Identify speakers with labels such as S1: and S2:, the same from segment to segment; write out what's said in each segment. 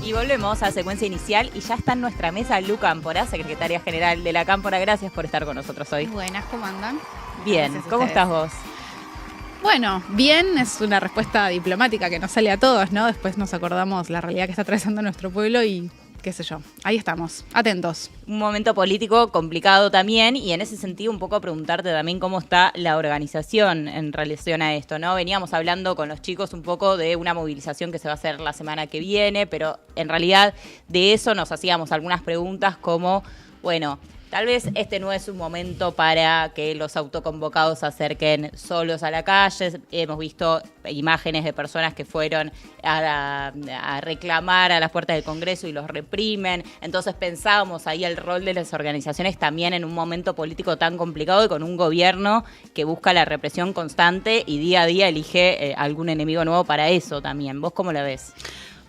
S1: Y volvemos a secuencia inicial y ya está en nuestra mesa Lu Cámpora, secretaria general de la Cámpora. Gracias por estar con nosotros hoy.
S2: Buenas, ¿cómo andan?
S1: Bien, ¿cómo estás vos?
S2: Bueno, bien, es una respuesta diplomática que nos sale a todos, ¿no? Después nos acordamos la realidad que está atravesando nuestro pueblo y qué sé yo, ahí estamos, atentos.
S1: Un momento político complicado también y en ese sentido un poco preguntarte también cómo está la organización en relación a esto, ¿no? Veníamos hablando con los chicos un poco de una movilización que se va a hacer la semana que viene, pero en realidad de eso nos hacíamos algunas preguntas como, bueno, tal vez este no es un momento para que los autoconvocados se acerquen solos a la calle. Hemos visto imágenes de personas que fueron a reclamar a las puertas del Congreso y los reprimen. Entonces pensábamos ahí el rol de las organizaciones también en un momento político tan complicado y con un gobierno que busca la represión constante y día a día elige algún enemigo nuevo para eso también. ¿Vos cómo la ves?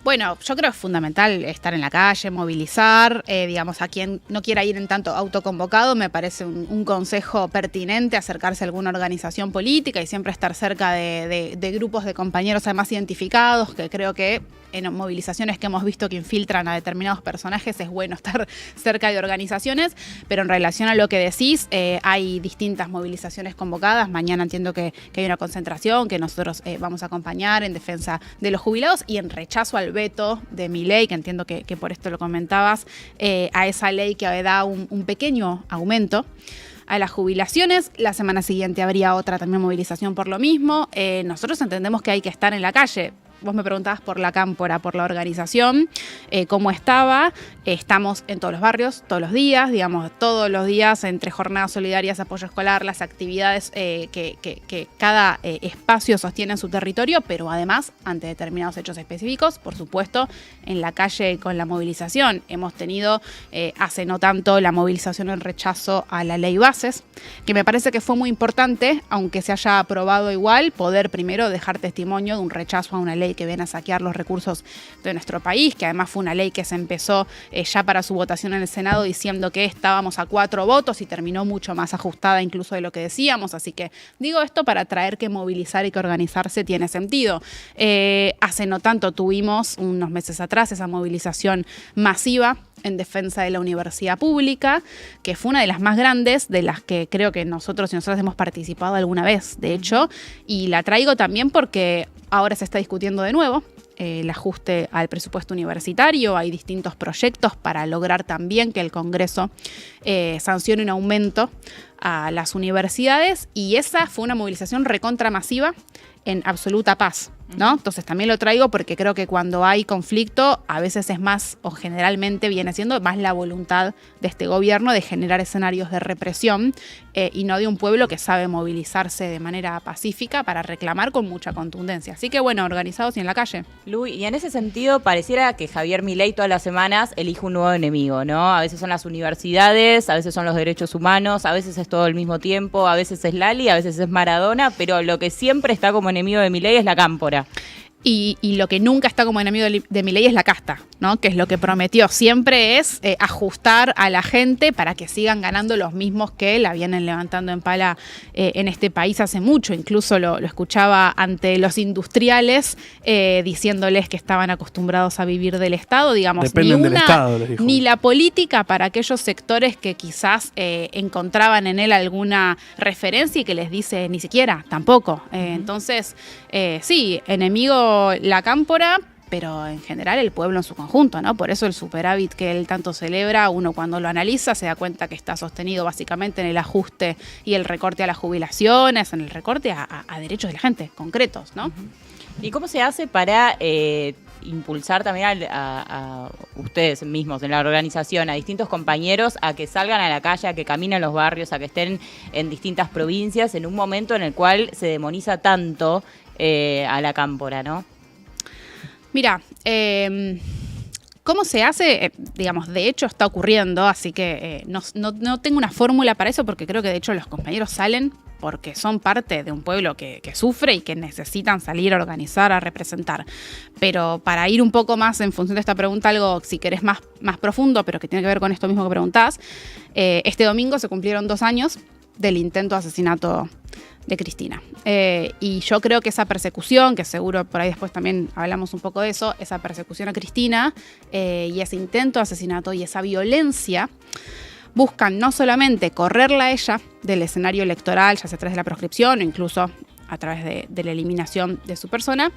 S2: Bueno, yo creo que es fundamental estar en la calle, movilizar, digamos, a quien no quiera ir en tanto autoconvocado, me parece un consejo pertinente, acercarse a alguna organización política y siempre estar cerca de grupos de compañeros además identificados, que creo que en movilizaciones que hemos visto que infiltran a determinados personajes es bueno estar cerca de organizaciones, pero en relación a lo que decís, hay distintas movilizaciones convocadas. Mañana entiendo que hay una concentración que nosotros vamos a acompañar en defensa de los jubilados y en rechazo al veto de Milei, que entiendo que por esto lo comentabas, a esa ley que da un pequeño aumento a las jubilaciones. La semana siguiente habría otra también movilización por lo mismo. Nosotros entendemos que hay que estar en la calle. Vos me preguntabas por la Cámpora, por la organización, cómo estaba. Estamos en todos los barrios, todos los días, digamos, todos los días entre jornadas solidarias, apoyo escolar, las actividades que cada espacio sostiene en su territorio, pero además, ante determinados hechos específicos, por supuesto, en la calle con la movilización. Hemos tenido hace no tanto la movilización en rechazo a la ley Bases, que me parece que fue muy importante, aunque se haya aprobado igual, poder primero dejar testimonio de un rechazo a una ley que viene a saquear los recursos de nuestro país, que además fue una ley que se empezó ya para su votación en el Senado diciendo que estábamos a 4 votos y terminó mucho más ajustada incluso de lo que decíamos, así que digo esto para traer que movilizar y que organizarse tiene sentido. Hace no tanto tuvimos, unos meses atrás, esa movilización masiva en defensa de la universidad pública, que fue una de las más grandes, de las que creo que nosotros y nosotras hemos participado alguna vez, de hecho, y la traigo también porque ahora se está discutiendo de nuevo el ajuste al presupuesto universitario. Hay distintos proyectos para lograr también que el Congreso sancione un aumento a las universidades, y esa fue una movilización recontra masiva en absoluta paz, ¿no? Entonces también lo traigo porque creo que cuando hay conflicto a veces es más, o generalmente viene siendo más la voluntad de este gobierno de generar escenarios de represión y no de un pueblo que sabe movilizarse de manera pacífica para reclamar con mucha contundencia. Así que bueno, organizados y en la calle.
S1: Lu, y en ese sentido pareciera que Javier Milei todas las semanas elige un nuevo enemigo, ¿no? A veces son las universidades, a veces son los derechos humanos, a veces es todo al mismo tiempo, a veces es Lali, a veces es Maradona, pero lo que siempre está como enemigo de Milei es la Cámpora.
S2: Y lo que nunca está como enemigo de Milei es la casta, ¿no? Que es lo que prometió. Siempre es ajustar a la gente para que sigan ganando los mismos que la vienen levantando en pala en este país hace mucho. Incluso lo escuchaba ante los industriales diciéndoles que estaban acostumbrados a vivir del Estado. Digamos,
S3: dependen del Estado, les dijo.
S2: Ni la política para aquellos sectores que quizás encontraban en él alguna referencia y que les dice ni siquiera, tampoco. Entonces, sí, enemigo la Cámpora, pero en general el pueblo en su conjunto, ¿no? Por eso el superávit que él tanto celebra, uno cuando lo analiza se da cuenta que está sostenido básicamente en el ajuste y el recorte a las jubilaciones, en el recorte a derechos de la gente, concretos, ¿no?
S1: ¿Y cómo se hace para impulsar también a ustedes mismos en la organización, a distintos compañeros, a que salgan a la calle, a que caminen los barrios, a que estén en distintas provincias, en un momento en el cual se demoniza tanto a la Cámpora, ¿no?
S2: Mira, ¿cómo se hace? Digamos, de hecho está ocurriendo, así que no tengo una fórmula para eso porque creo que de hecho los compañeros salen porque son parte de un pueblo que sufre y que necesitan salir a organizar, a representar. Pero para ir un poco más en función de esta pregunta, algo si querés más profundo, pero que tiene que ver con esto mismo que preguntás, este domingo se cumplieron 2 años del intento de asesinato de Cristina. Y yo creo que esa persecución, que seguro por ahí después también hablamos un poco de eso, esa persecución a Cristina y ese intento de asesinato y esa violencia buscan no solamente correrla a ella del escenario electoral, ya sea a través de la proscripción o incluso a través de la eliminación de su persona,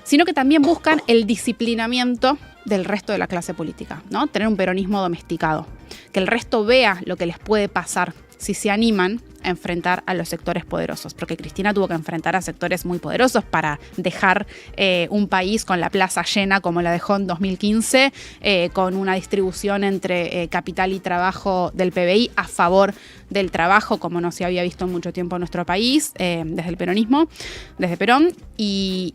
S2: sino que también buscan el disciplinamiento del resto de la clase política, ¿no? Tener un peronismo domesticado, que el resto vea lo que les puede pasar si se animan a enfrentar a los sectores poderosos, porque Cristina tuvo que enfrentar a sectores muy poderosos para dejar un país con la plaza llena como la dejó en 2015, con una distribución entre capital y trabajo del PBI a favor del trabajo, como no se había visto en mucho tiempo en nuestro país, desde el peronismo, desde Perón, y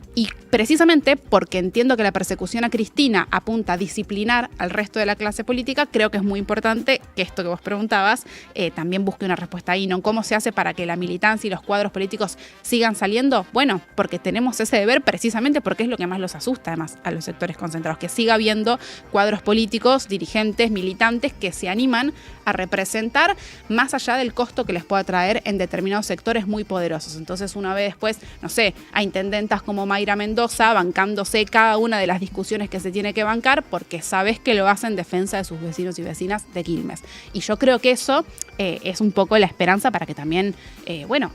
S2: precisamente porque entiendo que la persecución a Cristina apunta a disciplinar al resto de la clase política, creo que es muy importante que esto que vos preguntabas también busque una respuesta ahí, ¿no? ¿Cómo se hace para que la militancia y los cuadros políticos sigan saliendo? Bueno, porque tenemos ese deber precisamente porque es lo que más los asusta además a los sectores concentrados, que siga habiendo cuadros políticos, dirigentes, militantes que se animan a representar más allá del costo que les pueda traer en determinados sectores muy poderosos. Entonces uno ve después, no sé, a intendentas como Mayra Mendoza bancándose cada una de las discusiones que se tiene que bancar porque sabes que lo hace en defensa de sus vecinos y vecinas de Quilmes. Y yo creo que eso es un poco la esperanza para que también,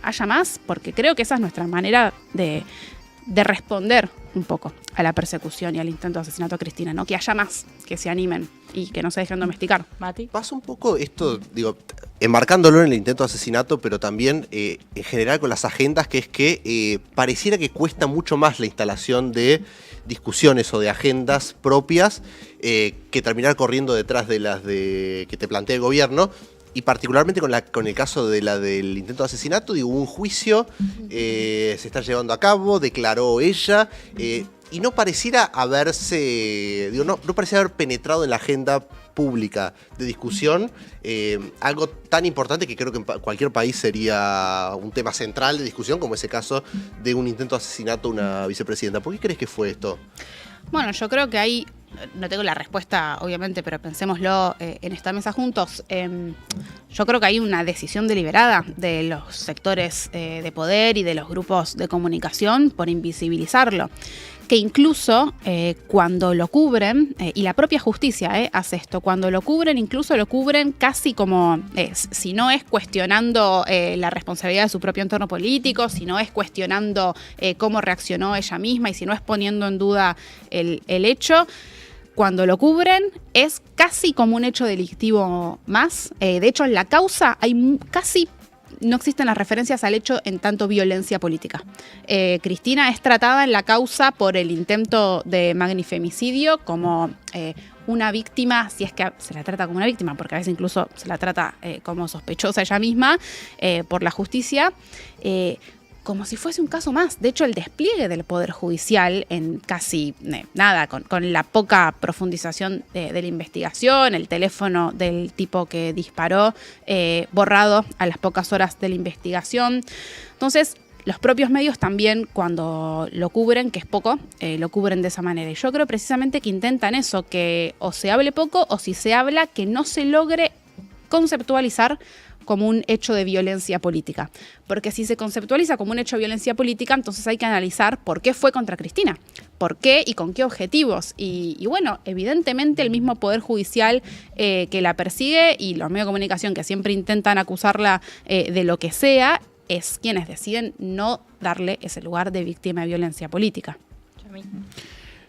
S2: haya más, porque creo que esa es nuestra manera de responder un poco a la persecución y al intento de asesinato a Cristina, ¿no? Que haya más, que se animen y que no se dejen domesticar.
S1: Mati.
S3: Pasa un poco esto, enmarcándolo en el intento de asesinato, pero también en general con las agendas, que es que pareciera que cuesta mucho más la instalación de discusiones o de agendas propias que terminar corriendo detrás de las que te plantea el gobierno. Y particularmente con el caso de del intento de asesinato, hubo un juicio, se está llevando a cabo, declaró ella, y no pareciera no pareciera haber penetrado en la agenda pública de discusión algo tan importante que creo que en cualquier país sería un tema central de discusión, como ese caso de un intento de asesinato a una vicepresidenta. ¿Por qué crees que fue esto?
S2: Bueno, yo creo que hay, no tengo la respuesta obviamente, pero pensémoslo en esta mesa juntos. Yo creo que hay una decisión deliberada de los sectores de poder y de los grupos de comunicación por invisibilizarlo. Que incluso cuando lo cubren, y la propia justicia hace esto, cuando lo cubren, incluso lo cubren casi como, si no es cuestionando la responsabilidad de su propio entorno político, si no es cuestionando cómo reaccionó ella misma y si no es poniendo en duda el hecho, cuando lo cubren es casi como un hecho delictivo más. De hecho, en la causa hay casi no existen las referencias al hecho en tanto violencia política. Cristina es tratada en la causa por el intento de magnifemicidio como una víctima, si es que se la trata como una víctima, porque a veces incluso se la trata como sospechosa ella misma por la justicia, como si fuese un caso más. De hecho, el despliegue del Poder Judicial en casi nada, con la poca profundización de la investigación, el teléfono del tipo que disparó borrado a las pocas horas de la investigación. Entonces, los propios medios también, cuando lo cubren, que es poco, lo cubren de esa manera. Y yo creo precisamente que intentan eso, que o se hable poco o si se habla, que no se logre conceptualizar como un hecho de violencia política. Porque si se conceptualiza como un hecho de violencia política, entonces hay que analizar por qué fue contra Cristina, por qué y con qué objetivos. Y bueno, evidentemente el mismo Poder Judicial que la persigue y los medios de comunicación que siempre intentan acusarla de lo que sea, es quienes deciden no darle ese lugar de víctima de violencia política.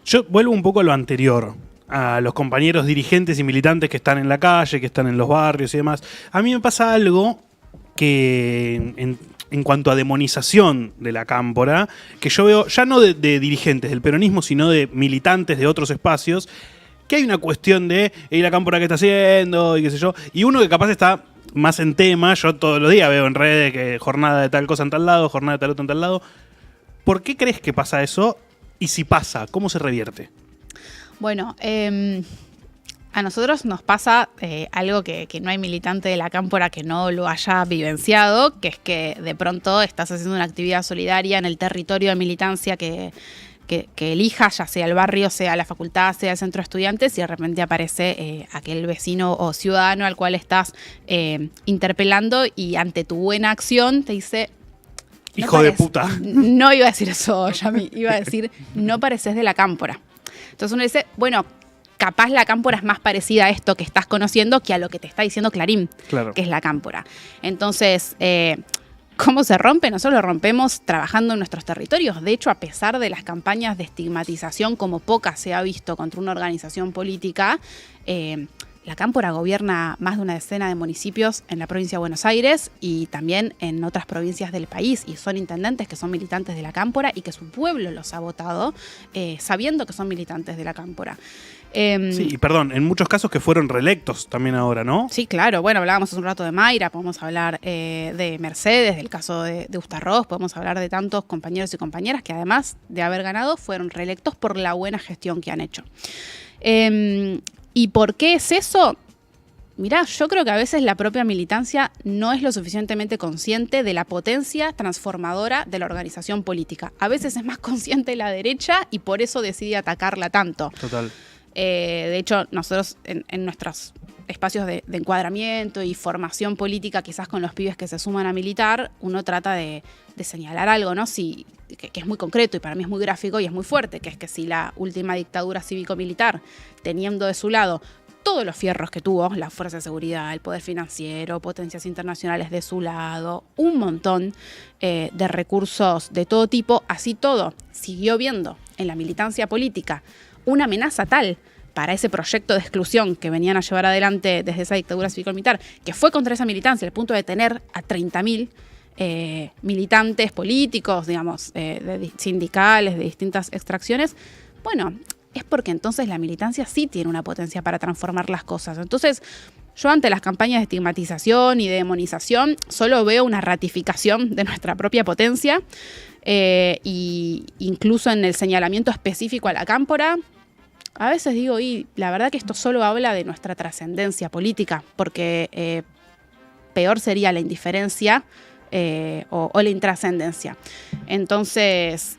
S4: Yo vuelvo un poco a lo anterior, a los compañeros dirigentes y militantes que están en la calle, que están en los barrios y demás. A mí me pasa algo que en cuanto a demonización de la cámpora, que yo veo ya no de dirigentes del peronismo, sino de militantes de otros espacios, que hay una cuestión de la cámpora que está haciendo y qué sé yo, y uno que capaz está más en tema. Yo todos los días veo en redes que jornada de tal cosa en tal lado, jornada de tal otro en tal lado. ¿Por qué crees que pasa eso? Y si pasa, ¿cómo se revierte?
S2: Bueno, a nosotros nos pasa algo que no hay militante de la cámpora que no lo haya vivenciado, que es que de pronto estás haciendo una actividad solidaria en el territorio de militancia que elija, ya sea el barrio, sea la facultad, sea el centro de estudiantes, y de repente aparece aquel vecino o ciudadano al cual estás interpelando y ante tu buena acción te dice...
S4: Hijo de puta.
S2: No iba a decir eso, Yami, iba a decir, no pareces de la cámpora. Entonces uno dice, bueno, capaz la cámpora es más parecida a esto que estás conociendo que a lo que te está diciendo Clarín,
S4: Claro.
S2: que es la cámpora. Entonces, ¿cómo se rompe? Nosotros lo rompemos trabajando en nuestros territorios. De hecho, a pesar de las campañas de estigmatización, como pocas se ha visto contra una organización política, la cámpora gobierna más de una decena de municipios en la provincia de Buenos Aires y también en otras provincias del país. Y son intendentes que son militantes de la cámpora y que su pueblo los ha votado sabiendo que son militantes de la cámpora.
S4: Sí, y perdón, en muchos casos que fueron reelectos también ahora, ¿no?
S2: Sí, claro. Bueno, hablábamos hace un rato de Mayra, podemos hablar de Mercedes, del caso de Ustarroz, podemos hablar de tantos compañeros y compañeras que además de haber ganado fueron reelectos por la buena gestión que han hecho. ¿Y por qué es eso? Mirá, yo creo que a veces la propia militancia no es lo suficientemente consciente de la potencia transformadora de la organización política. A veces es más consciente la derecha y por eso decide atacarla tanto.
S4: Total.
S2: De hecho, nosotros en nuestros espacios de encuadramiento y formación política, quizás con los pibes que se suman a militar, uno trata de señalar algo, ¿no? Que es muy concreto y para mí es muy gráfico y es muy fuerte, que es que si la última dictadura cívico-militar, teniendo de su lado todos los fierros que tuvo, la fuerza de seguridad, el poder financiero, potencias internacionales de su lado, un montón de recursos de todo tipo, así todo, siguió viendo en la militancia política una amenaza tal para ese proyecto de exclusión que venían a llevar adelante desde esa dictadura cívico-militar, que fue contra esa militancia, al punto de tener a 30.000 militantes políticos, digamos, sindicales, de distintas extracciones. Bueno, es porque entonces la militancia sí tiene una potencia para transformar las cosas. Entonces, yo ante las campañas de estigmatización y de demonización solo veo una ratificación de nuestra propia potencia, y incluso en el señalamiento específico a la cámpora, a veces digo, y la verdad que esto solo habla de nuestra trascendencia política, porque peor sería la indiferencia o la intrascendencia. Entonces,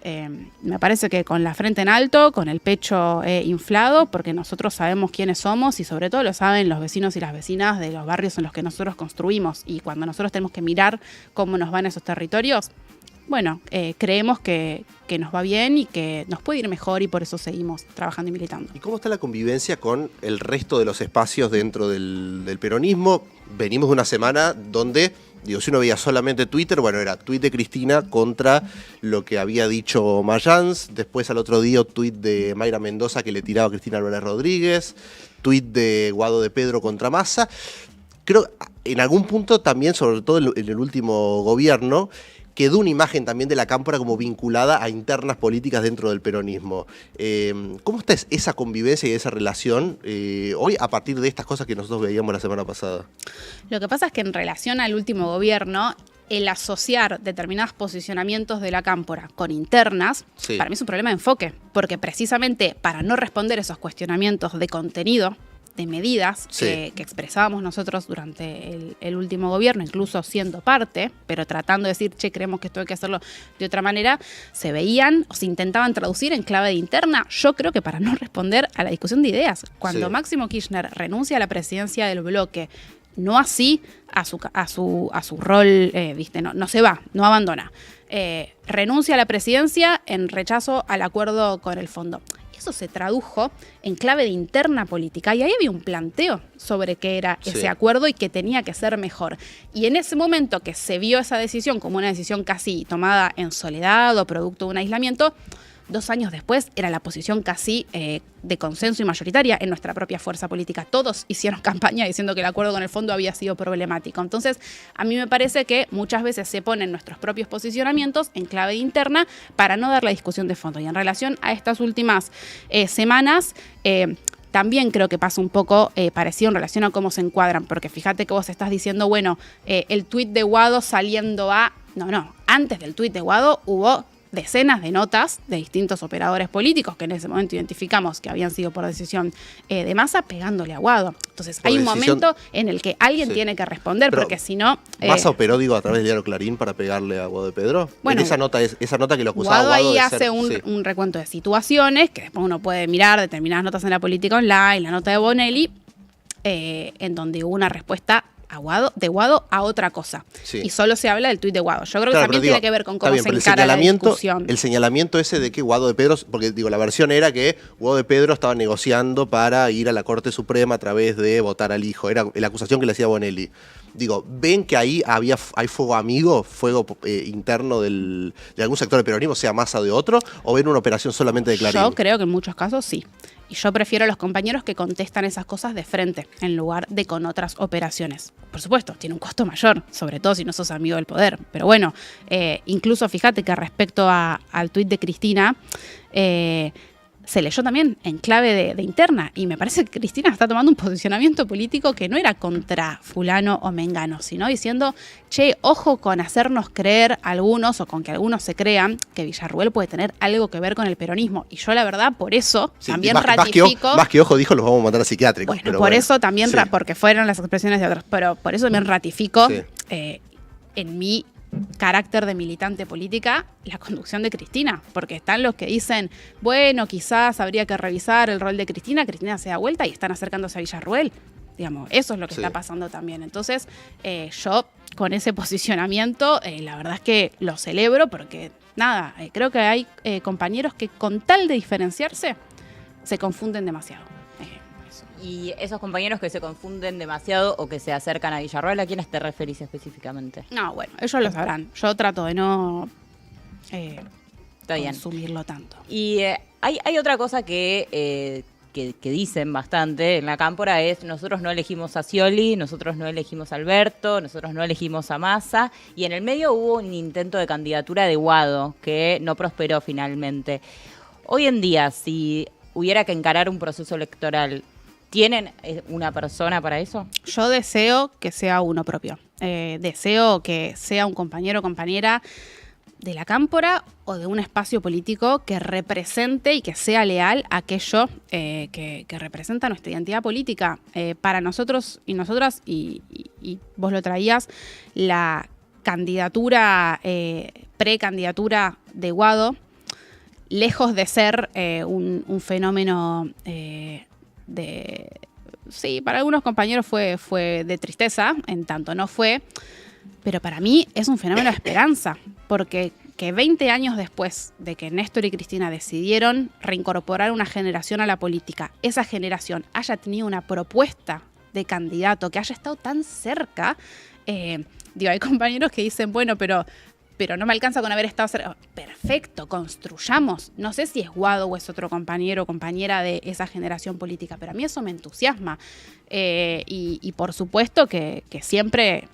S2: me parece que con la frente en alto, con el pecho inflado, porque nosotros sabemos quiénes somos y sobre todo lo saben los vecinos y las vecinas de los barrios en los que nosotros construimos, y cuando nosotros tenemos que mirar cómo nos van esos territorios, bueno, creemos que nos va bien y que nos puede ir mejor y por eso seguimos trabajando y militando.
S3: ¿Y cómo está la convivencia con el resto de los espacios dentro del peronismo? Venimos de una semana donde, digo, si uno veía solamente Twitter, bueno, era tuit de Cristina contra lo que había dicho Mayans, después al otro día tuit de Mayra Mendoza que le tiraba a Cristina Álvarez Rodríguez, tuit de Guado de Pedro contra Massa. Creo en algún punto también, sobre todo en el último gobierno, quedó una imagen también de la cámpora como vinculada a internas políticas dentro del peronismo. ¿Cómo está esa convivencia y esa relación hoy a partir de estas cosas que nosotros veíamos la semana pasada?
S2: Lo que pasa es que en relación al último gobierno, el asociar determinados posicionamientos de la cámpora con internas, sí, para mí es un problema de enfoque, porque precisamente para no responder esos cuestionamientos de contenido, de medidas, sí, que expresábamos nosotros durante el último gobierno, incluso siendo parte, pero tratando de decir, che, creemos que esto hay que hacerlo de otra manera, se veían o se intentaban traducir en clave de interna, yo creo que para no responder a la discusión de ideas. Cuando sí, Máximo Kirchner renuncia a la presidencia del bloque, no así a su rol, ¿viste? No se va, no abandona. Renuncia a la presidencia en rechazo al acuerdo con el fondo. Eso se tradujo en clave de interna política y ahí había un planteo sobre qué era ese sí, acuerdo y que tenía que ser mejor. Y en ese momento que se vio esa decisión como una decisión casi tomada en soledad o producto de un aislamiento, 2 años después era la posición casi de consenso y mayoritaria en nuestra propia fuerza política. Todos hicieron campaña diciendo que el acuerdo con el fondo había sido problemático. Entonces, a mí me parece que muchas veces se ponen nuestros propios posicionamientos en clave interna para no dar la discusión de fondo. Y en relación a estas últimas semanas, también creo que pasa un poco parecido en relación a cómo se encuadran, porque fíjate que vos estás diciendo, bueno, el tuit de Guado saliendo a... No, antes del tuit de Guado hubo decenas de notas de distintos operadores políticos que en ese momento identificamos que habían sido por decisión de Massa, pegándole a Guado. Entonces hay un momento en el que alguien tiene que responder, pero porque si no...
S3: ¿Massa operó, a través del diario Clarín para pegarle a Guado de Pedro?
S2: Bueno,
S3: esa nota que lo acusaba
S2: Guado
S3: Guado
S2: ahí
S3: de
S2: hace
S3: ser,
S2: un recuento de situaciones, que después uno puede mirar determinadas notas en la política online, la nota de Bonelli, en donde hubo una respuesta de Guado a otra cosa. Sí. Y solo se habla del tuit de Guado. Yo creo que también tiene que ver con cómo se encara la discusión.
S3: El señalamiento ese de que Guado de Pedro, porque la versión era que Guado de Pedro estaba negociando para ir a la Corte Suprema a través de votar al hijo. Era la acusación que le hacía Bonelli. ¿Ven que ahí hay fuego amigo, fuego interno de algún sector del peronismo, sea Massa de otro, o ven una operación solamente de Clarín?
S2: Yo creo que en muchos casos sí. Y yo prefiero a los compañeros que contestan esas cosas de frente, en lugar de con otras operaciones. Por supuesto, tiene un costo mayor, sobre todo si no sos amigo del poder. Pero bueno, incluso fíjate que respecto al tuit de Cristina, se leyó también en clave de interna, y me parece que Cristina está tomando un posicionamiento político que no era contra fulano o mengano, sino diciendo, che, ojo con hacernos creer algunos, o con que algunos se crean, que Villarruel puede tener algo que ver con el peronismo. Y yo la verdad, por eso también ratifico...
S3: Más que ojo, dijo, los vamos a mandar a psiquiátricos.
S2: Bueno, por eso también, porque fueron las expresiones de otros, pero por eso también ratifico en mi carácter de militante política la conducción de Cristina, porque están los que dicen, bueno, quizás habría que revisar el rol de Cristina se da vuelta y están acercándose a Villarruel. Digamos, eso es lo que está pasando también. Entonces, yo con ese posicionamiento, la verdad es que lo celebro, porque nada, creo que hay compañeros que con tal de diferenciarse se confunden demasiado.
S1: Y esos compañeros que se confunden demasiado o que se acercan a Villarruel, ¿a quiénes te referís específicamente?
S2: No, bueno, ellos lo sabrán. Yo trato de no consumirlo tanto.
S1: Y hay otra cosa que dicen bastante en la cámpora, es nosotros no elegimos a Scioli, nosotros no elegimos a Alberto, nosotros no elegimos a Massa, y en el medio hubo un intento de candidatura de Guado que no prosperó finalmente. Hoy en día, si hubiera que encarar un proceso electoral, ¿tienen una persona para eso?
S2: Yo deseo que sea uno propio. Deseo que sea un compañero o compañera de la cámpora o de un espacio político que represente y que sea leal a aquello que representa nuestra identidad política. Para nosotros y nosotras, y vos lo traías, la candidatura, precandidatura de Guado, lejos de ser un fenómeno sí, para algunos compañeros fue de tristeza, en tanto no fue, pero para mí es un fenómeno de esperanza, porque que 20 años después de que Néstor y Cristina decidieron reincorporar una generación a la política, esa generación haya tenido una propuesta de candidato que haya estado tan cerca, hay compañeros que dicen, bueno, pero no me alcanza con haber estado cerca. Perfecto, construyamos. No sé si es Guado o es otro compañero o compañera de esa generación política, pero a mí eso me entusiasma. Y por supuesto que siempre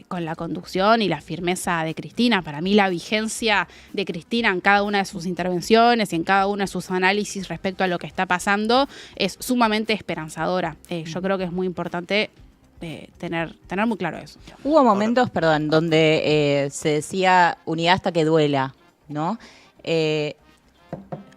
S2: con la conducción y la firmeza de Cristina. Para mí la vigencia de Cristina en cada una de sus intervenciones y en cada uno de sus análisis respecto a lo que está pasando es sumamente esperanzadora. Yo creo que es muy importante tener muy claro eso.
S1: Hubo momentos, donde se decía unidad hasta que duela, ¿no?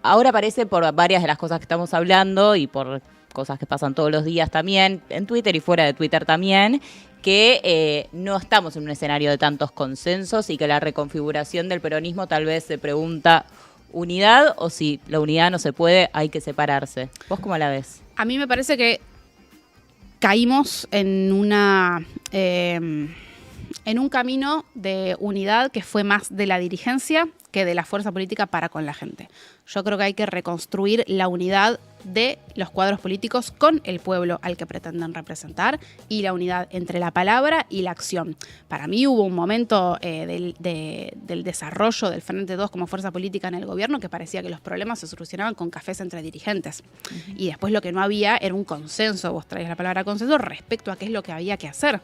S1: Ahora parece, por varias de las cosas que estamos hablando y por cosas que pasan todos los días también, en Twitter y fuera de Twitter también, que no estamos en un escenario de tantos consensos y que la reconfiguración del peronismo tal vez se pregunta, ¿unidad o si la unidad no se puede, hay que separarse? ¿Vos cómo la ves?
S2: A mí me parece que caímos en un camino de unidad que fue más de la dirigencia que de la fuerza política para con la gente. Yo creo que hay que reconstruir la unidad de los cuadros políticos con el pueblo al que pretenden representar y la unidad entre la palabra y la acción. Para mí hubo un momento del desarrollo del Frente 2 como fuerza política en el gobierno que parecía que los problemas se solucionaban con cafés entre dirigentes. Y después lo que no había era un consenso, vos traes la palabra consenso, respecto a qué es lo que había que hacer.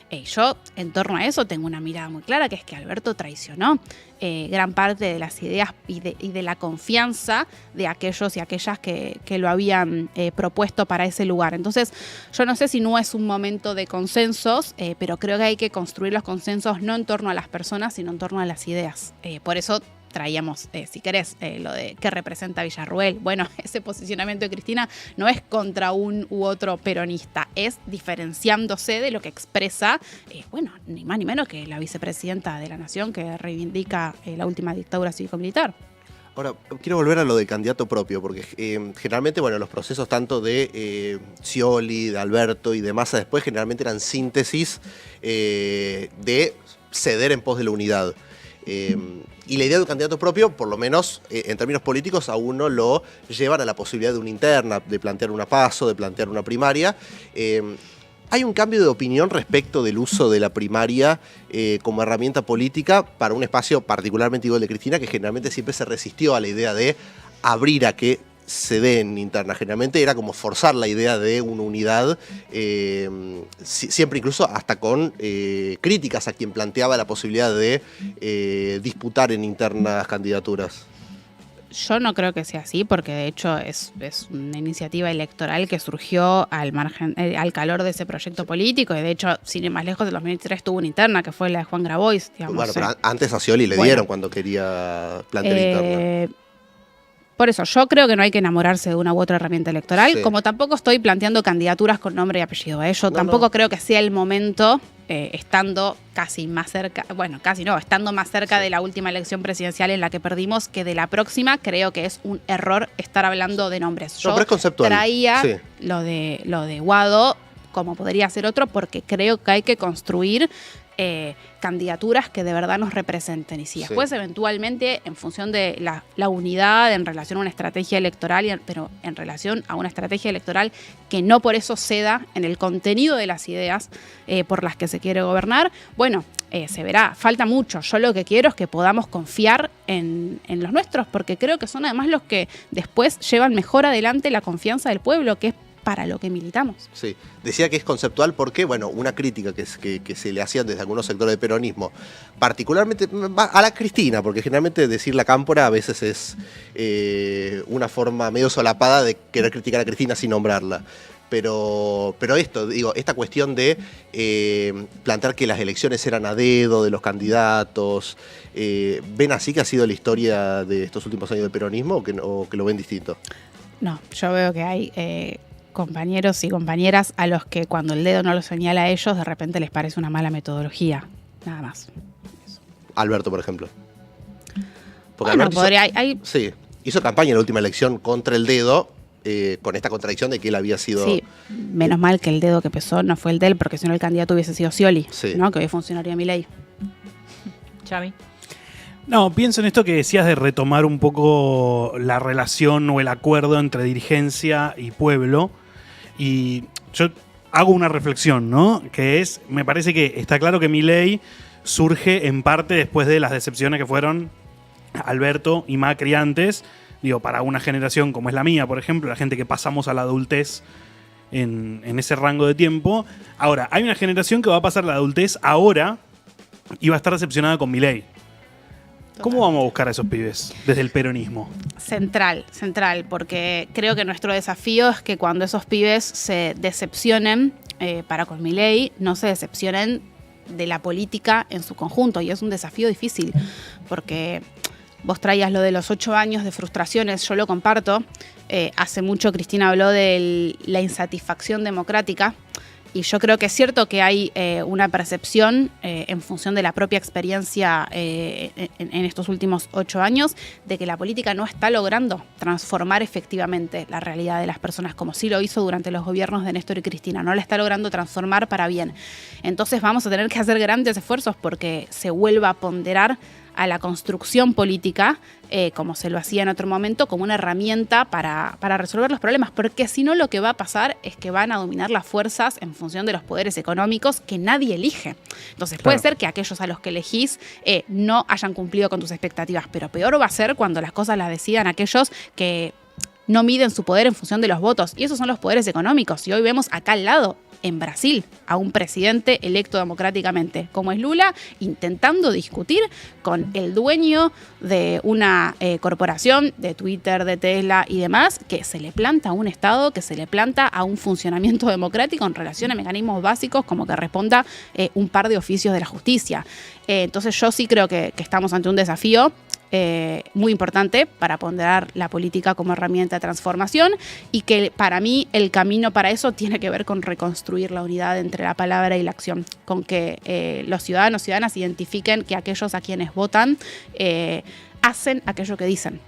S2: Yo, en torno a eso, tengo una mirada muy clara, que es que Alberto traicionó gran parte de las ideas y de la confianza de aquellos y aquellas que lo habían propuesto para ese lugar. Entonces, yo no sé si no es un momento de consensos, pero creo que hay que construir los consensos no en torno a las personas, sino en torno a las ideas. Por eso traíamos, si querés, lo de qué representa Villarruel. Bueno, ese posicionamiento de Cristina no es contra un u otro peronista, es diferenciándose de lo que expresa, bueno, ni más ni menos que la vicepresidenta de la Nación que reivindica la última dictadura cívico-militar.
S3: Ahora, quiero volver a lo del candidato propio, porque generalmente, bueno, los procesos tanto de Scioli, de Alberto y de Massa después generalmente eran síntesis de ceder en pos de la unidad. Y la idea de un candidato propio, por lo menos en términos políticos, a uno lo llevan a la posibilidad de una interna, de plantear una PASO, de plantear una primaria. ¿Hay un cambio de opinión respecto del uso de la primaria como herramienta política para un espacio particularmente igual de Cristina, que generalmente siempre se resistió a la idea de abrir a que se dé en interna? Generalmente era como forzar la idea de una unidad, siempre incluso hasta con críticas a quien planteaba la posibilidad de disputar en internas candidaturas.
S2: Yo no creo que sea así, porque de hecho es una iniciativa electoral que surgió al margen, al calor de ese proyecto político, y de hecho, sin ir más lejos, en 2003 tuvo una interna, que fue la de Juan Grabois, digamos.
S3: Bueno, pero antes a Scioli le dieron cuando quería plantear interna.
S2: Por eso, yo creo que no hay que enamorarse de una u otra herramienta electoral,
S3: Sí.
S2: como tampoco estoy planteando candidaturas con nombre y apellido. Yo tampoco creo que sea el momento, estando casi más cerca, bueno, casi no, estando más cerca de la última elección presidencial en la que perdimos que de la próxima. Creo que es un error estar hablando de nombres. Yo
S3: pero es conceptual.
S2: traía
S3: Sí.
S2: lo de Guado, como podría ser otro, porque creo que hay que construir candidaturas que de verdad nos representen. Y si después eventualmente, en función de la unidad en relación a una estrategia electoral, pero en relación a una estrategia electoral que no por eso ceda en el contenido de las ideas por las que se quiere gobernar, bueno, se verá. Falta mucho. Yo lo que quiero es que podamos confiar en los nuestros, porque creo que son además los que después llevan mejor adelante la confianza del pueblo, que es para lo que militamos.
S3: Sí, decía que es conceptual porque, bueno, una crítica que se le hacía desde algunos sectores del peronismo, particularmente a la Cristina, porque generalmente decir la cámpora a veces es una forma medio solapada de querer criticar a Cristina sin nombrarla. Pero esto, digo, esta cuestión de plantear que las elecciones eran a dedo de los candidatos, ¿ven así que ha sido la historia de estos últimos años del peronismo o que lo ven distinto?
S2: No, yo veo que hay compañeros y compañeras a los que cuando el dedo no lo señala a ellos, de repente les parece una mala metodología. Nada más.
S3: Alberto, por ejemplo. Porque
S2: Bueno,
S3: Alberto hizo campaña en la última elección contra el dedo, con esta contradicción de que él había sido...
S2: Sí, menos mal que el dedo que pesó no fue el de él, porque si no el candidato hubiese sido Scioli,
S3: Sí.
S2: ¿no? Que hoy es funcionario de Milei.
S1: Chami.
S4: No, pienso en esto que decías de retomar un poco la relación o el acuerdo entre dirigencia y pueblo. Y yo hago una reflexión, ¿no? Que es, me parece que está claro que Milei surge en parte después de las decepciones que fueron Alberto y Macri antes. Digo, para una generación como es la mía, por ejemplo, la gente que pasamos a la adultez en ese rango de tiempo. Ahora, hay una generación que va a pasar la adultez ahora y va a estar decepcionada con Milei. ¿Cómo vamos a buscar a esos pibes desde el peronismo?
S2: Central, porque creo que nuestro desafío es que cuando esos pibes se decepcionen para con Milei, no se decepcionen de la política en su conjunto. Y es un desafío difícil, porque vos traías lo de los 8 años de frustraciones, yo lo comparto. Hace mucho Cristina habló de la insatisfacción democrática. Y yo creo que es cierto que hay una percepción en función de la propia experiencia en estos últimos 8 años de que la política no está logrando transformar efectivamente la realidad de las personas, como sí lo hizo durante los gobiernos de Néstor y Cristina. No la está logrando transformar para bien. Entonces vamos a tener que hacer grandes esfuerzos porque se vuelva a ponderar a la construcción política, como se lo hacía en otro momento, como una herramienta para resolver los problemas, porque si no lo que va a pasar es que van a dominar las fuerzas en función de los poderes económicos que nadie elige. Entonces puede ser que aquellos a los que elegís no hayan cumplido con tus expectativas, pero peor va a ser cuando las cosas las decidan aquellos que no miden su poder en función de los votos, y esos son los poderes económicos. Y hoy vemos acá al lado, en Brasil, a un presidente electo democráticamente, como es Lula, intentando discutir con el dueño de una corporación, de Twitter, de Tesla y demás, que se le planta a un Estado, que se le planta a un funcionamiento democrático en relación a mecanismos básicos como que responda un par de oficios de la justicia. Entonces yo sí creo que estamos ante un desafío. muy importante para ponderar la política como herramienta de transformación y que para mí el camino para eso tiene que ver con reconstruir la unidad entre la palabra y la acción, con que los ciudadanos y ciudadanas identifiquen que aquellos a quienes votan hacen aquello que dicen.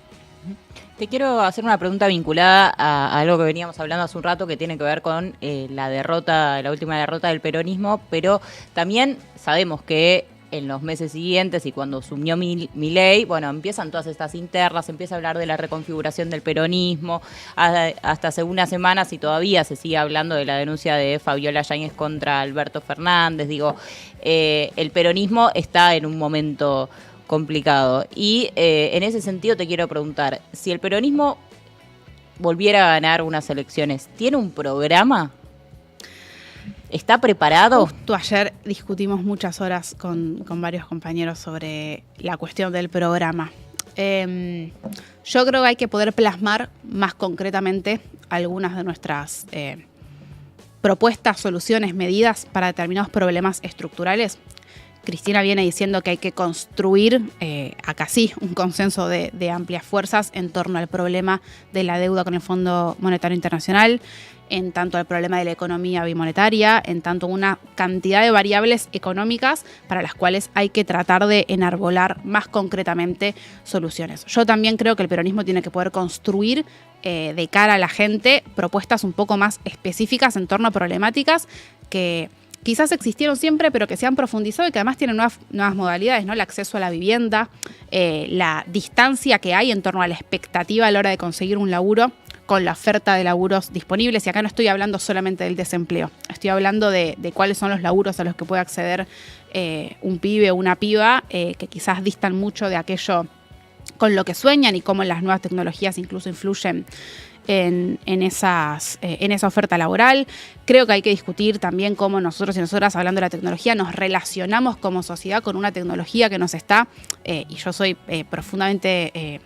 S1: Te quiero hacer una pregunta vinculada a algo que veníamos hablando hace un rato que tiene que ver con la última derrota del peronismo, pero también sabemos que en los meses siguientes y cuando asumió Milei, bueno, empiezan todas estas internas, empieza a hablar de la reconfiguración del peronismo, hasta hace unas semanas y todavía se sigue hablando de la denuncia de Fabiola Yáñez contra Alberto Fernández. Digo, el peronismo está en un momento complicado y en ese sentido te quiero preguntar, si el peronismo volviera a ganar unas elecciones, ¿tiene un programa? ¿Está preparado?
S2: Justo ayer discutimos muchas horas con varios compañeros sobre la cuestión del programa. Yo creo que hay que poder plasmar más concretamente algunas de nuestras propuestas, soluciones, medidas para determinados problemas estructurales. Cristina viene diciendo que hay que construir, acá sí, un consenso de amplias fuerzas en torno al problema de la deuda con el Fondo Monetario Internacional, en tanto al problema de la economía bimonetaria, en tanto una cantidad de variables económicas para las cuales hay que tratar de enarbolar más concretamente soluciones. Yo también creo que el peronismo tiene que poder construir de cara a la gente propuestas un poco más específicas en torno a problemáticas que quizás existieron siempre, pero que se han profundizado y que además tienen nuevas modalidades, ¿no? El acceso a la vivienda, la distancia que hay en torno a la expectativa a la hora de conseguir un laburo con la oferta de laburos disponibles. Y acá no estoy hablando solamente del desempleo, estoy hablando de cuáles son los laburos a los que puede acceder un pibe o una piba que quizás distan mucho de aquello con lo que sueñan y cómo las nuevas tecnologías incluso influyen en esa oferta laboral. Creo que hay que discutir también cómo nosotros y nosotras, hablando de la tecnología, nos relacionamos como sociedad con una tecnología que nos está, y yo soy profundamente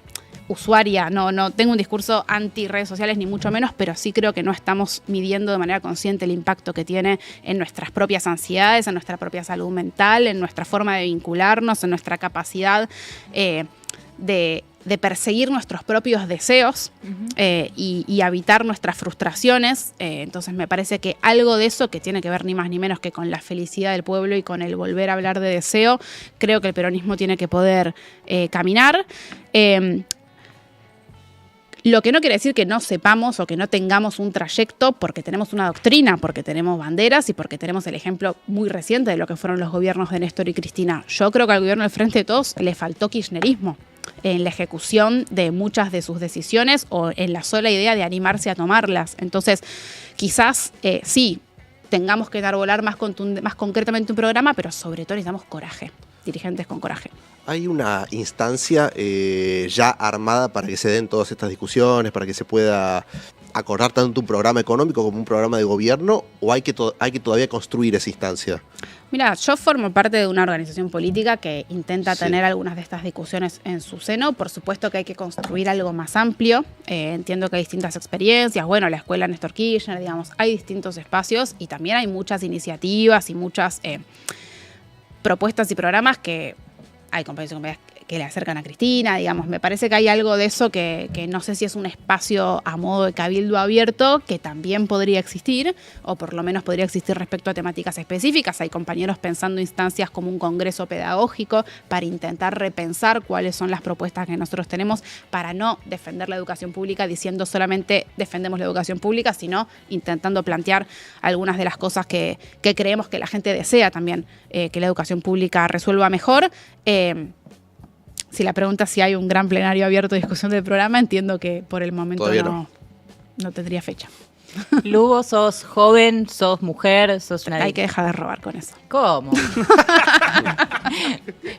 S2: usuaria, no tengo un discurso anti redes sociales ni mucho menos, pero sí creo que no estamos midiendo de manera consciente el impacto que tiene en nuestras propias ansiedades, en nuestra propia salud mental, en nuestra forma de vincularnos, en nuestra capacidad de perseguir nuestros propios deseos y habitar nuestras frustraciones. Entonces me parece que algo de eso, que tiene que ver ni más ni menos que con la felicidad del pueblo y con el volver a hablar de deseo, creo que el peronismo tiene que poder caminar. Lo que no quiere decir que no sepamos o que no tengamos un trayecto porque tenemos una doctrina, porque tenemos banderas y porque tenemos el ejemplo muy reciente de lo que fueron los gobiernos de Néstor y Cristina. Yo creo que al gobierno del Frente de Todos le faltó kirchnerismo en la ejecución de muchas de sus decisiones o en la sola idea de animarse a tomarlas. Entonces, quizás sí, tengamos que enarbolar más concretamente un programa, pero sobre todo necesitamos coraje, dirigentes con coraje.
S3: ¿Hay una instancia ya armada para que se den todas estas discusiones, para que se pueda acordar tanto un programa económico como un programa de gobierno, o hay que todavía construir esa instancia?
S2: Mira, yo formo parte de una organización política que intenta tener algunas de estas discusiones en su seno. Por supuesto que hay que construir algo más amplio. Entiendo que hay distintas experiencias. Bueno, la escuela Néstor Kirchner, digamos, hay distintos espacios y también hay muchas iniciativas y muchas propuestas y programas que hay compañeros que le acercan a Cristina, digamos. Me parece que hay algo de eso que no sé si es un espacio a modo de cabildo abierto, que también podría existir, o por lo menos podría existir respecto a temáticas específicas. Hay compañeros pensando instancias como un congreso pedagógico para intentar repensar cuáles son las propuestas que nosotros tenemos para no defender la educación pública diciendo solamente defendemos la educación pública, sino intentando plantear algunas de las cosas que creemos que la gente desea también, que la educación pública resuelva mejor. Si la pregunta es si hay un gran plenario abierto de discusión del programa, entiendo que por el momento no tendría fecha.
S1: Lugo, sos joven, sos mujer, sos una...
S2: Hay que dejar de robar con eso.
S1: ¿Cómo?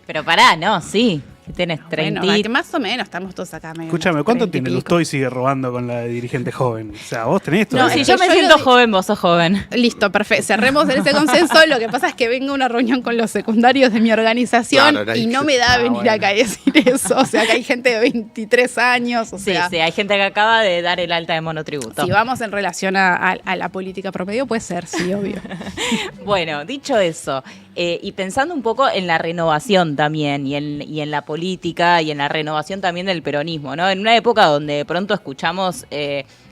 S1: Pero pará, no, sí. Tenés 30.
S2: Bueno, que más o menos estamos todos acá.
S4: Escúchame, ¿cuánto tiene Lustó y sigue robando con la de dirigente joven? O sea, vos tenés esto.
S1: No, si yo me siento joven, vos sos joven.
S2: Listo, perfecto. Cerremos en ese consenso. Lo que pasa es que vengo a una reunión con los secundarios de mi organización y no me da venir acá y decir eso. O sea, que hay gente de 23 años. O sea,
S1: sí, hay gente que acaba de dar el alta de monotributo.
S2: Si vamos en relación a la política promedio, puede ser, sí, obvio.
S1: Bueno, dicho eso, Y pensando un poco en la renovación también, y en la política, y en la renovación también del peronismo, ¿no? En una época donde de pronto escuchamos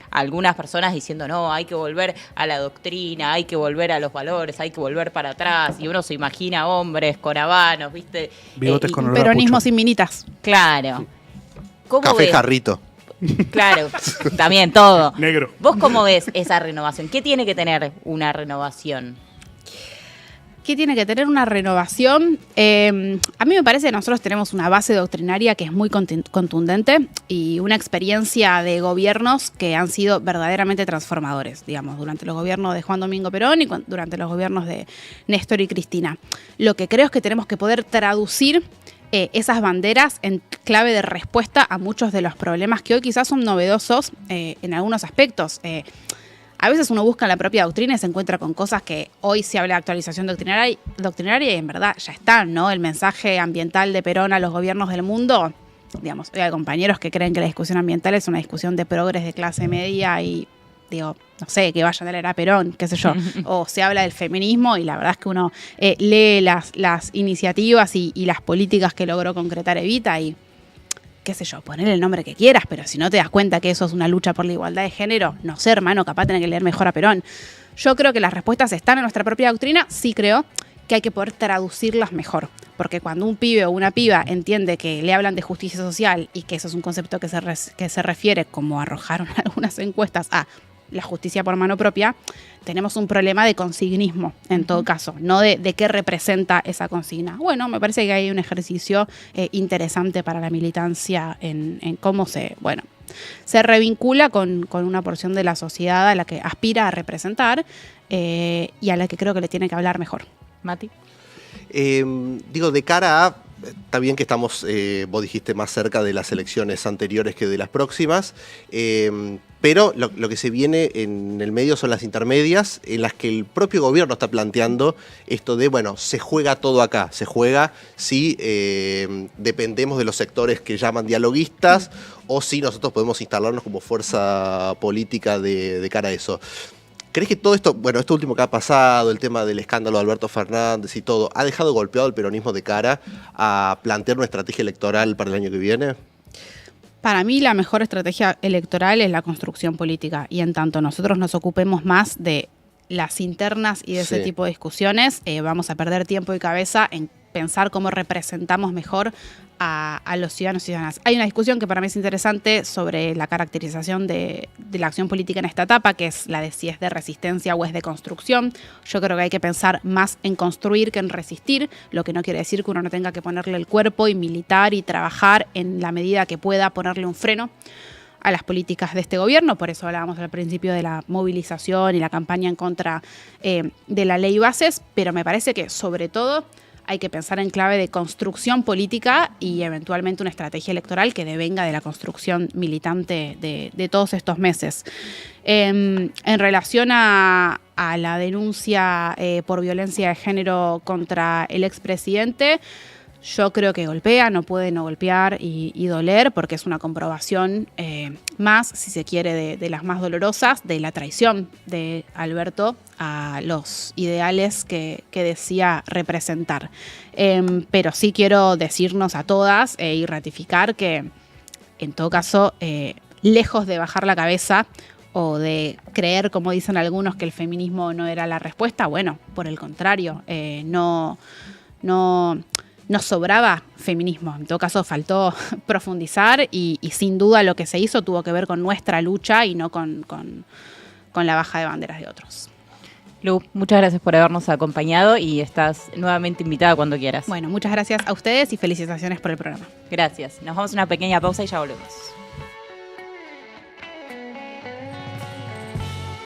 S1: algunas personas diciendo, no, hay que volver a la doctrina, hay que volver a los valores, hay que volver para atrás, y uno se imagina hombres con habanos, ¿viste?
S4: Bigotes con olor a
S2: Peronismo
S4: pucho.
S2: sin minitas.
S1: Claro. ¿Cómo
S3: Café
S1: ves?
S3: jarrito.
S1: Claro, también todo.
S4: Negro.
S1: ¿Vos cómo ves esa renovación? ¿Qué tiene que tener una renovación?
S2: ¿Qué tiene que tener una renovación? A mí me parece que nosotros tenemos una base doctrinaria que es muy contundente y una experiencia de gobiernos que han sido verdaderamente transformadores, digamos, durante los gobiernos de Juan Domingo Perón y durante los gobiernos de Néstor y Cristina. Lo que creo es que tenemos que poder traducir esas banderas en clave de respuesta a muchos de los problemas que hoy quizás son novedosos en algunos aspectos. A veces uno busca en la propia doctrina y se encuentra con cosas que hoy se habla de actualización doctrinaria y en verdad ya están, ¿no? El mensaje ambiental de Perón a los gobiernos del mundo, digamos, hay compañeros que creen que la discusión ambiental es una discusión de progres de clase media y digo, no sé, que vayan a leer a Perón, qué sé yo, o se habla del feminismo y la verdad es que uno lee las iniciativas y las políticas que logró concretar Evita y qué sé yo, poner el nombre que quieras, pero si no te das cuenta que eso es una lucha por la igualdad de género, no sé, hermano, capaz tenés que leer mejor a Perón. Yo creo que las respuestas están en nuestra propia doctrina, sí creo que hay que poder traducirlas mejor, porque cuando un pibe o una piba entiende que le hablan de justicia social y que eso es un concepto que se refiere, como arrojaron algunas encuestas, a la justicia por mano propia, tenemos un problema de consignismo, en todo caso, no de qué representa esa consigna. Bueno, me parece que hay un ejercicio interesante para la militancia en cómo se revincula con una porción de la sociedad a la que aspira a representar y a la que creo que le tiene que hablar mejor.
S1: Mati.
S3: Digo, de cara a... Está bien que estamos, vos dijiste, más cerca de las elecciones anteriores que de las próximas, pero lo que se viene en el medio son las intermedias, en las que el propio gobierno está planteando esto de, bueno, se juega todo acá, se juega si dependemos de los sectores que llaman dialoguistas o si nosotros podemos instalarnos como fuerza política de cara a eso. ¿Crees que todo esto, bueno, esto último que ha pasado, el tema del escándalo de Alberto Fernández y todo, ha dejado golpeado al peronismo de cara a plantear una estrategia electoral para el año que viene?
S2: Para mí la mejor estrategia electoral es la construcción política y en tanto nosotros nos ocupemos más de las internas y de ese tipo de discusiones, vamos a perder tiempo y cabeza en pensar cómo representamos mejor a los ciudadanos y ciudadanas. Hay una discusión que para mí es interesante sobre la caracterización de la acción política en esta etapa, que es la de si es de resistencia o es de construcción. Yo creo que hay que pensar más en construir que en resistir, lo que no quiere decir que uno no tenga que ponerle el cuerpo y militar y trabajar en la medida que pueda ponerle un freno a las políticas de este gobierno. Por eso hablábamos al principio de la movilización y la campaña en contra de la ley Bases, pero me parece que sobre todo hay que pensar en clave de construcción política y eventualmente una estrategia electoral que devenga de la construcción militante de todos estos meses. En relación a la denuncia por violencia de género contra el expresidente, yo creo que golpea, no puede no golpear y doler, porque es una comprobación más, si se quiere, de las más dolorosas, de la traición de Alberto a los ideales que decía representar. Pero sí quiero decirnos a todas y ratificar que, en todo caso, lejos de bajar la cabeza o de creer, como dicen algunos, que el feminismo no era la respuesta, bueno, por el contrario, no sobraba feminismo. En todo caso, faltó profundizar y sin duda lo que se hizo tuvo que ver con nuestra lucha y no con la baja de banderas de otros.
S1: Lu, muchas gracias por habernos acompañado y estás nuevamente invitada cuando quieras.
S2: Bueno, muchas gracias a ustedes y felicitaciones por el programa.
S1: Gracias. Nos vamos a una pequeña pausa y ya volvemos.